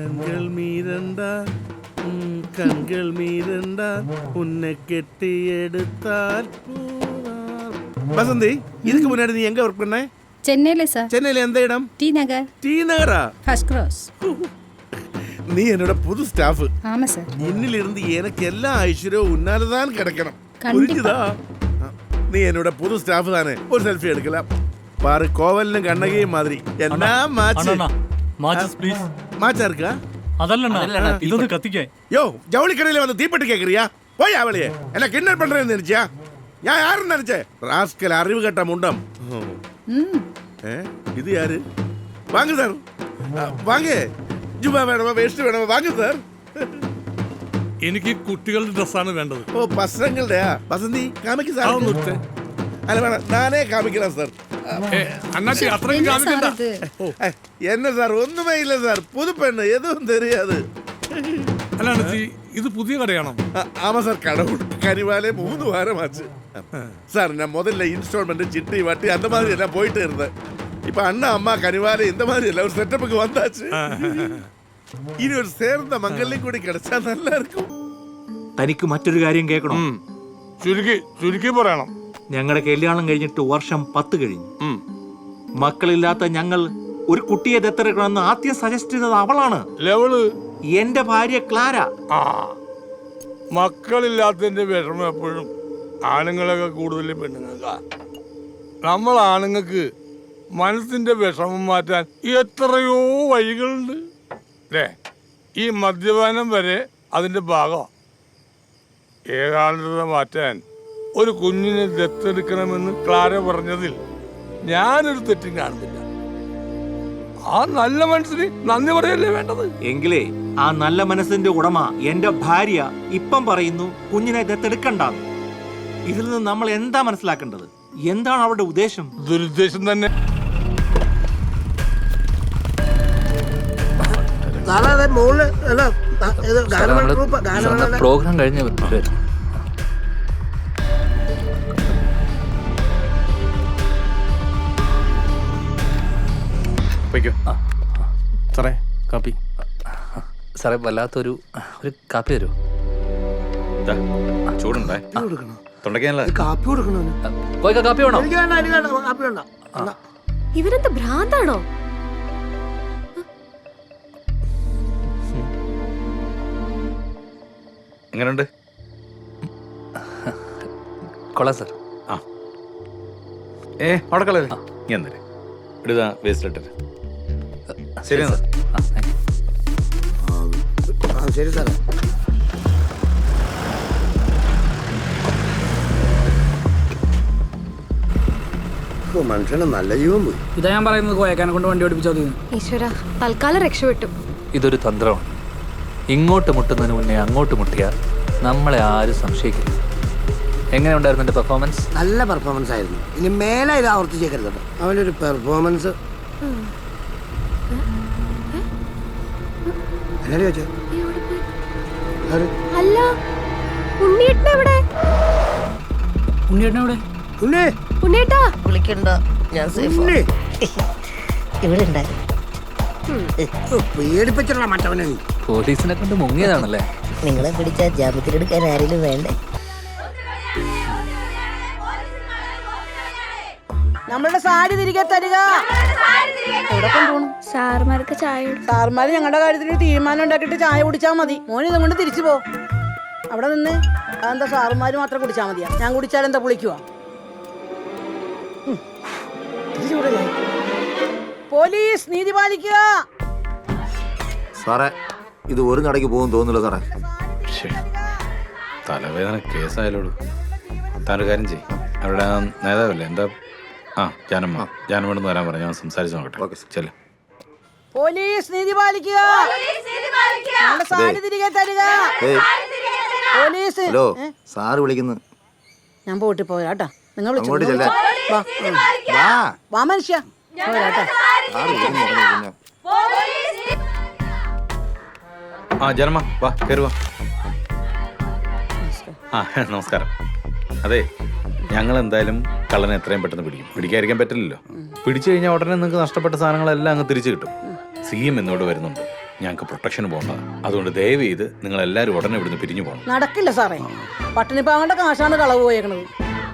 കൺകൾ മീരണ്ടാൽ കൺകൾ മീരണ്ടാൽ ഉന്നെ കെട്ടിയെടുത്താൽ വസന്തി இதுக்கு முன்னாடி நீ எங்க வர்க் பண்ண? சென்னையில சார். சென்னையில எந்த இடம்? டி நகர். டி நகரா? First cross. நீ என்னோட புது ஸ்டாஃப். ஆமா சார். இன்னிலிருந்து எனக்கு எல்லா ஐஸ்வர்யம் உன்னால தான் கிடைக்கணும். புரிஞ்சுதா? நீ என்னோட புது ஸ்டாஃப் தானே. ஒரு செல்ஃபி எடுக்கலாம். பாரு கோவலனும் கண்ணகியும் மாதிரி. என்ன மாச்சு? மாச்சஸ் ப்ளீஸ். மாச்சா இருக்கா? அதல்லண்ணா இதொன்னு கத்திக்க. யோ ஜவுளி கடையில வந்து தீப்பெட்டி கேக்குறியா? போய் அவளையே. என்ன கிண்டல் பண்றேன்னு நினைச்சியா? யாருன்னு நினைச்சேன்? ராஸ்கல் அறிவு கட்ட முண்டம். இது யாரு? வாங்க சார், வாங்க. ജുബ വേണമോ വേസ്റ്റ് വേണമോ വാങ്ങു സാർ. എനിക്ക് കുട്ടികളുടെ ഡ്രസ്സാണ് വേണ്ടത്. ഓ പസങ്ങളുടെയാ? വസന്തി കാമിക്ക് സാർ. അല്ല വേണം, നാനേ കാമിക്കണം സാർ. അണ്ണാച്ചി അത്രയും കാമിക്കണ്ട. என்ன சார் ஒண்ணுமே இல்ல சார், புது பெண்ணு எதுவும் தெரியாது. അല്ല അണ്ണാച്ചി ഇത് പുതിയ കടയാണോ? ஆமா சார், கடை கனிவாலே 3 வாரம் ஆச்சு சார். நான் முதல்ல இன்ஸ்டால்மெண்ட் சிட்டி வட்டி அந்த மாதிரி எல்லாம் போயிட்டு இருந்தேன். இப்ப அண்ணா அம்மா கனிவாலே இந்த மாதிரி எல்லாம் ஒரு செட்டப்புக்கு வந்தாச்சு. ഇനി ഒരു ചേർന്ന മംഗല്യം കൂടി கிடைச்சா நல்லா இருக்கும். തനിക്ക് മറ്റൊരു കാര്യം കേൾക്കണം. ചുരുക്കി പറയണം. ഞങ്ങളുടെ കല്യാണം കഴിഞ്ഞിട്ട് വർഷം 10 കഴിഞ്ഞു. മക്കളില്ലാത്ത ഞങ്ങൾ ഒരു കുട്ടിയെ ദത്തെടുക്കണമെന്ന് ആദ്യം സജസ്റ്റ് ചെയ്തത് അവളാണ്. എന്റെ ഭാര്യ ക്ലാര. മക്കളില്ലാത്തതിന്റെ വിഷമം എപ്പോഴും ആണുങ്ങളൊക്കെ കൂടുതൽ പെണ്ണുങ്ങൾക്കാ. നമ്മൾ ആണുങ്ങൾക്ക് മനസ്സിന്റെ വിഷമം മാറ്റാൻ എത്രയോ വഴികളുണ്ട് അല്ലേ? ഈ മദ്യപാനം വരെ അതിന്റെ ഭാഗം. ഏകാന്തത മാറ്റാൻ ഒരു കുഞ്ഞിനെ ദത്തെടുക്കണമെന്ന് ക്ലാര പറഞ്ഞതിൽ ഞാനൊരു തെറ്റും കാണുന്നില്ല. ആ നല്ല മനസ്സിന് നന്ദി പറയല്ലേ വേണ്ടത്. എങ്കിലേ ആ നല്ല മനസ്സിന്റെ ഉടമ എന്റെ ഭാര്യ ഇപ്പം പറയുന്നു കുഞ്ഞിനെ ദത്തെടുക്കണ്ടെന്ന്. ഇതിൽ നിന്ന് നമ്മൾ എന്താ മനസ്സിലാക്കേണ്ടത്? എന്താണ് അവരുടെ ഉദ്ദേശം? ദുരുദ്ദേശം തന്നെ. പ്രോഗ്രാം കഴിഞ്ഞ സാറേ കാപ്പി. സാറേ വല്ലാത്തൊരു കാപ്പി തരുമോ? ചൂടുണ്ടേ? തൊണ്ടയ്ക്കല്ല കാപ്പി കൊടുക്കണോ? കാപ്പി വേണോ? കാപ്പി വേണ്ട. ഇവരെന്താ ഭ്രാന്താണോ? എങ്ങനെയുണ്ട്? കൊള്ളാം സാർ. അവിടെ കളയല്ലേ? നീ എന്നേ ഇടുതാ വേസ്റ്റ് ഇട്ടിട്ട്. ശരി സാർ. ശരി സാറേ. മനുഷ്യനെ നല്ല ജീവൻ പോയി. ഇതാ ഞാൻ പറയുന്നത്, കോയക്കാനെ കൊണ്ട് വണ്ടി ഓടിപ്പിച്ചാൽ മതി. ഈശ്വര, തൽക്കാലം രക്ഷപ്പെട്ടു. ഇതൊരു തന്ത്രമാണ്. ഇങ്ങോട്ട് മുട്ടുന്നതിന് മുന്നേ അങ്ങോട്ട് മുട്ടിയാൽ നമ്മളെ ആരും സംശയിക്കില്ല. എങ്ങനെ ഉണ്ടായിരുന്നു എൻ്റെ പെർഫോമൻസ്? നല്ല പെർഫോമൻസ് ആയിരുന്നു. ഇനി മേലെ ഇത് ആവർത്തിച്ചേക്കരുത്. അവൻ്റെ ഒരു പെർഫോമൻസ്. അല്ല, ഉണ്ണിയേട്ടനെവിടെ? ഉണ്ണിയേട്ടനെവിടെ? ഉണ്ണിയേട്ടാ വിളിക്കണ്ട, ഞാൻ ഇവിടെ പേടിപ്പിച്ചിട്ടുള്ള മറ്റവനെ. പോലീസിനെ കൊണ്ട് മുങ്ങിയതാണല്ലേ? നിങ്ങളെ പിടിച്ച ജാമ്യത്തിലെടുക്കാൻ ആരെങ്കിലും വേണ്ടേ? നമ്മളുടെ സാരി തിരികെ തരിക. സാറുമാർക്ക് ചായ. സാറുമാര് ഞങ്ങളുടെ കാര്യത്തിൽ തീരുമാനം ഉണ്ടാക്കിയിട്ട് ചായ കുടിച്ചാൽ മതി. മോൻ ഇതും കൊണ്ട് തിരിച്ചു പോ. അവിടെ നിന്ന് അതെന്താ സാറുമാര് മാത്രം കുടിച്ചാൽ മതിയാ? ഞാൻ കുടിച്ചാലെന്താ പുളിക്കുവാ? പോലീസ് നീതി പാലിക്കുക. സാറേ, ഇത് ഒരു നടക്ക് പോകും തോന്നില്ല സാറേ. തലവേദന കേസായാലോളൂ. താനൊരു കാര്യം ചെയ്യും, അവരുടെ നേതാവല്ലേ എന്താ ജാനമ്മയോട് വരാൻ പറഞ്ഞു. ഞാൻ സംസാരിച്ച് നോക്കട്ടെ. ചെല്ലാം. പോലീസ് നീതി പാലിക്കുക. സാരി തിരികെ തരിക. പോലീസ്. ഹലോ, സാറ് വിളിക്കുന്നു. ഞാൻ പോയിട്ട് പോരാട്ടാ. നിങ്ങൾ വാ മനുഷ്യ. ജനമ്മ വാ, കയറുവാ. നമസ്കാരം. അതെ, ഞങ്ങൾ എന്തായാലും കള്ളനെ എത്രയും പെട്ടെന്ന് പിടിക്കും. പിടിക്കാതിരിക്കാൻ പറ്റില്ലല്ലോ. പിടിച്ചു കഴിഞ്ഞാൽ ഉടനെ നിങ്ങൾക്ക് നഷ്ടപ്പെട്ട സാധനങ്ങളെല്ലാം അങ്ങ് തിരിച്ചു കിട്ടും. CM എന്നോട് വരുന്നുണ്ട്. ഞങ്ങൾക്ക് പ്രൊട്ടക്ഷന് പോകേണ്ടതാണ്. അതുകൊണ്ട് ദയവ് ചെയ്ത് നിങ്ങൾ എല്ലാവരും ഉടനെ ഇവിടുന്ന് പിരിഞ്ഞു പോകണം. നടക്കില്ല സാറേ, പട്ടിണി പാവങ്ങളുടെ കാശാണ് കളവ് പോയേക്കണത്.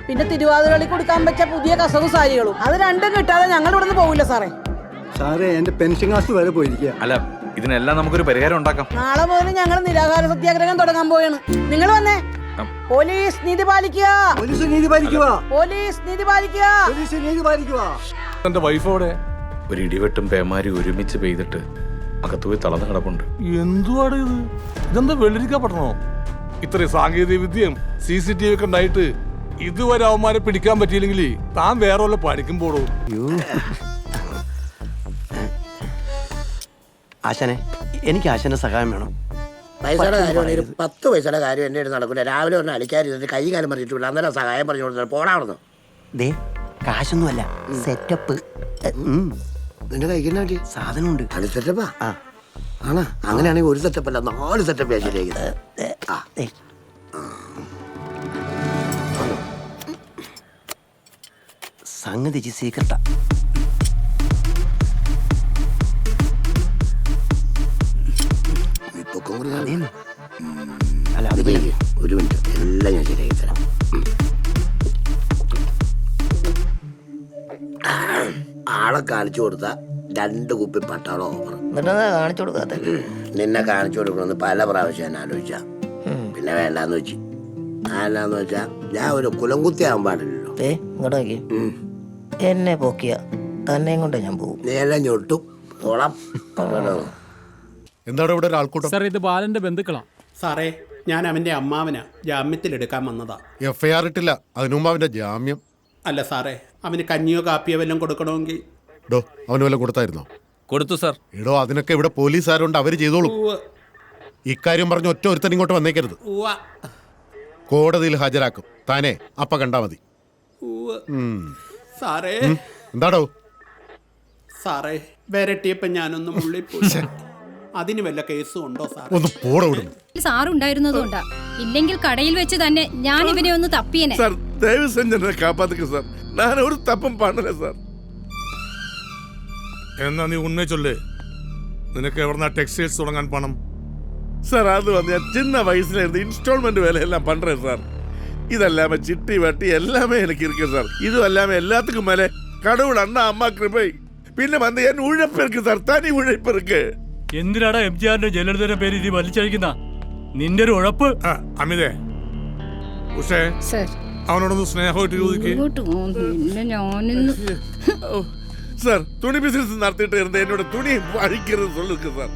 പിന്നെ തിരുവാതിരകളി കൊടുക്കാൻ പറ്റിയ പുതിയ കസവും സാരികളും, അത് രണ്ടും കിട്ടാതെ ഞങ്ങൾ ഇവിടുന്ന് പോകില്ല സാറേ. സാറേ എന്റെ പെൻഷൻ കാശ് വരെ പോയിരിക്കുക. അല്ല, ഇതിനെല്ലാം നമുക്കൊരു പരിഹാരം ഉണ്ടാക്കാം. നാളെ മുതൽ ഞങ്ങൾ നിരാഹാര സത്യാഗ്രഹം തുടങ്ങാൻ പോവാണ്. നിങ്ങൾ വന്നേ. പോലീസ് നീതി പാലിക്കുക, പോലീസ് നീതി പാലിക്കുക, പോലീസ് നീതി പാലിക്കുക, പോലീസ് നീതി പാലിക്കുക. എന്റെ വൈഫോടെ ഒരു ഇടിവെട്ടും പേമാരി ഒരുമിച്ച് പെയ്തിട്ട് അകത്തുപോയി തളർന്ന് കിടപ്പുണ്ട്. എന്തുവാണ് ഇത്? ഇതെന്താ വെള്ളരിക്കപ്പെടണോ? ഇത്രയും സാങ്കേതിക വിദ്യയും CCTV ഒക്കെ ഉണ്ടായിട്ട് ഇതുവരെ അവന്മാരെ പിടിക്കാൻ പറ്റിയില്ലെങ്കിൽ താൻ വേറെ വല്ല പഠിക്കും പോടോ. ആശാനെ, എനിക്ക് ആശാന്റെ സഹായം വേണം. പൈസയുടെ കാര്യമാണെങ്കിൽ 10 പൈസയുടെ കാര്യം എൻ്റെ അടുത്ത് നടക്കില്ല. രാവിലെ ഒന്ന് അടിക്കാതിരുന്നിട്ട് കൈ കാലം പറഞ്ഞിട്ട് വിടാം, അന്നേരം സഹായം പറഞ്ഞു കൊടുത്താൽ പോടാവുന്നു. ദേ, കാശൊന്നുമല്ല, സെറ്റപ്പ്. നിന്റെ കഴിക്കുന്ന പറ്റി സാധനമുണ്ട്. അത് സെറ്റപ്പാ? ആണോ? അങ്ങനെയാണെങ്കിൽ ഒരു സെറ്റപ്പ് അല്ല, 4 സെറ്റപ്പ് ഞാൻ ശരിയാക്കുന്നത്. സംഗതി സീക്രട്ടാ. അല്ല, അത് ഒരു മിനിറ്റ്, എല്ലാം ഞാൻ ശരിയാക്കി തരാം. ആളെ കാണിച്ചു കൊടുത്ത 2 കുപ്പി പട്ടാളം ഓഫർ. കാണിച്ചു കൊടുക്കാത്ത നിന്നെ കാണിച്ചു കൊടുക്കണമെന്ന് പല പ്രാവശ്യം ഞാൻ ആലോചിച്ച, പിന്നെ വേണ്ടാന്ന് വെച്ച്. ആല്ലാന്ന് വെച്ചാ ഞാൻ ഒരു കുലംകുത്തി ആവാൻ പാടില്ലല്ലോ. ഇങ്ങോട്ട് നോക്കി, എന്നെ പൊക്കിയ തന്നെ കൊണ്ട് ഞാൻ പോകും. നീ എല്ലാം ഞൊട്ടും ഓളം. എന്താണ് ഇവിടെ ഒരു ആൾക്കൂട്ടം? സാർ, ഇത് ബാലന്റെ ബന്ധുക്കളാ. സാറേ, ഞാൻ അവൻ്റെ അമ്മാവനാ, ജാമ്യത്തിലെടുക്കാൻ വന്നതാ. FIR ഇട്ടില്ല, അതിനു മുമ്പ് അവന്റെ ജാമ്യം. അല്ല സാറേ, അവന് കഞ്ഞിയോ കാപ്പിയോ വല്ലതും കൊടുക്കണമെങ്കിൽ. ഡോ, അവന് വല്ലതും കൊടുത്തായിരുന്നോ? കൊടുത്തു സാർ. എടോ, അതിനൊക്കെ ഇവിടെ പോലീസുകാരുണ്ട്, അവര് ചെയ്തോളൂ. ഇക്കാര്യം പറഞ്ഞ് ഒറ്റ ഒരുത്തൻ ഇങ്ങോട്ട് വന്നേക്കരുത്. കോടതിയിൽ ഹാജരാക്കും, താനേ അപ്പ കണ്ടാ മതി. സാറേ, എന്താടോ? സാറേ, വരട്ടിയപ്പോ ഞാനൊന്ന് മുള്ളിപ്പോയി. അതിന് വല്ല കേസും ഉണ്ടോ സാർ? ഒന്ന് പോടോ ഇവിടുന്ന്. സാറുണ്ടായിരുന്നതുകൊണ്ടാ, ഇല്ലെങ്കിൽ കടയിൽ വെച്ച് തന്നെ ഞാൻ ഇവനെ ഒന്ന് തപ്പിയനെ. സാർ, ദയവ് സെഞ്ച് കാപ്പാത്തുക സാർ, ഞാൻ ഒരു തപ്പും പണില്ല സാർ. എന്നാ നീ ഉണ്ണേ ചൊല്ലേ, നിനക്ക് എവിടുന്ന ടെക്സ്റ്റൈൽസ് തുടങ്ങാൻ പണം? சார் அது வந்து என் சின்ன வயசுல இருந்து இன்ஸ்டால்மெண்ட் வேலையெல்லாம் பண்றேன் சார். இதெல்லாமே சிட்டி வட்டி எல்லாமே எனக்கு இருக்கு சார். இது எல்லாமே எல்லாத்துக்கும் மேலே கடவுள் அண்ணா அம்மா கிருபை, പിന്നെ വന്ന് എൻ ഉഴപ്പ് ഇருக்கு സാർ, തനി ഉഴപ്പ് ഇருக்கு. എന്തിനാടാ MGRന്റെ ജലന്ധര പേര് ഇത് വലിച്ചഴിക്കുന്ന? നിന്റെ ഒരു ഉഴപ്പ്. അമിതേ, ഉഷേ, അവനോടൊന്ന് സ്നേഹമായിട്ട് ചോദിക്കേ. சார், துணி பிசினஸ் நடத்திட்டு இருந்த என்னோட துணி அழிக்கிறது சொல்லுங்க சார்.